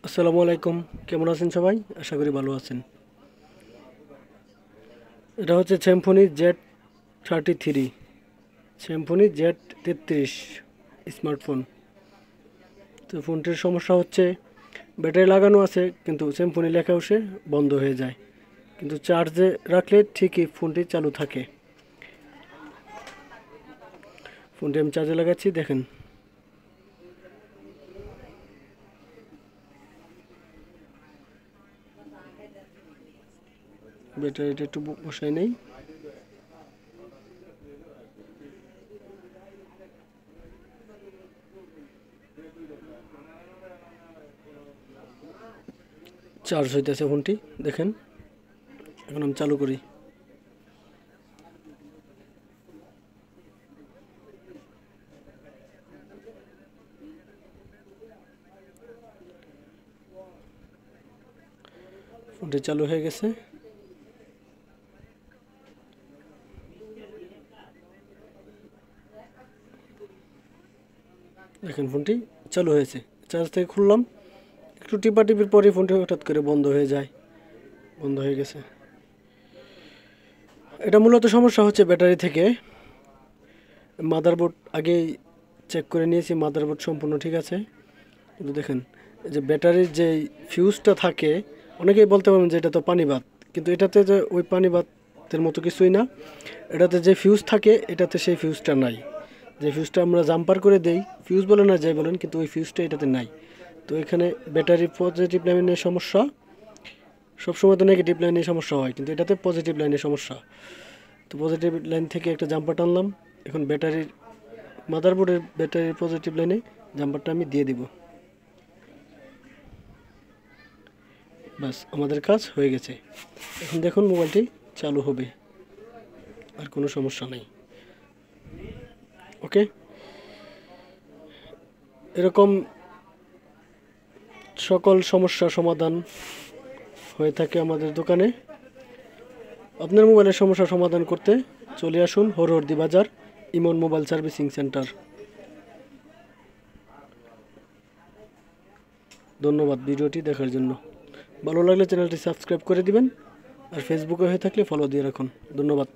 আসসালামু আলাইকুম। কেমন আছেন সবাই? আশা করি ভালো আছেন। এটা হচ্ছে Samsung Z33, Samsung Z33 smartphone. তো ফোনটির সমস্যা হচ্ছে ব্যাটারি লাগানো আছে কিন্তু স্যামসং লেখা বসে বন্ধ হয়ে যায়, কিন্তু চার্জে রাখলে ঠিকই ফোনটি চালু থাকে। ফোনটি আমি চার্জে লাগাচ্ছি, দেখেন। ব্যাটারিটা একটু বসাই নেই। চার্জ হইতেছে ফোনটি, দেখেন। এখন আমি চালু করি। ফোনটি চালু হয়ে গেছে। দেখেন ফোনটি চালু হয়েছে। চার্জ থেকে খুললাম, একটু টিপাটিপির পরে ফোনটি হঠাৎ করে বন্ধ হয়ে যায়। বন্ধ হয়ে গেছে। এটা মূলত সমস্যা হচ্ছে ব্যাটারি থেকে। মাদারবোর্ড আগেই চেক করে নিয়েছি, মাদারবোর্ড সম্পূর্ণ ঠিক আছে। কিন্তু দেখেন, এই যে ব্যাটারির যে ফিউজটা থাকে, অনেকেই বলতে পারবেন যে এটা তো পানিবাত, কিন্তু এটাতে যে ওই পানিবাতের মতো কিছুই না। এটাতে যে ফিউজ থাকে এটাতে সেই ফিউজটা নাই। যে ফিউজটা আমরা জাম্পার করে দেই, ফিউজ বলেন না যাই বলেন, কিন্তু ওই ফিউজটা এটাতে নাই। তো এখানে ব্যাটারির পজিটিভ লাইনের সমস্যা। সবসময় তো নেগেটিভ লাইনের সমস্যা হয়, কিন্তু এটাতে পজিটিভ লাইনের সমস্যা। তো পজিটিভ লাইন থেকে একটা জাম্পার টানলাম। এখন ব্যাটারির মাদারবোর্ডের ব্যাটারির পজিটিভ লাইনে জাম্পারটা আমি দিয়ে দিব। বাস, আমাদের কাজ হয়ে গেছে। এখন দেখুন মোবাইলটি চালু হবে, আর কোনো সমস্যা নেই। ওকে, এরকম সকল সমস্যা সমাধান হয়ে থাকে আমাদের দোকানে। আপনার মোবাইলের সমস্যা সমাধান করতে চলে আসুন হরহরদি বাজার ইমন মোবাইল সার্ভিসিং সেন্টার। ধন্যবাদ ভিডিওটি দেখার জন্য। ভালো লাগলে চ্যানেলটি সাবস্ক্রাইব করে দিবেন, আর ফেসবুকে হয়ে থাকলে ফলো দিয়ে রাখুন। ধন্যবাদ।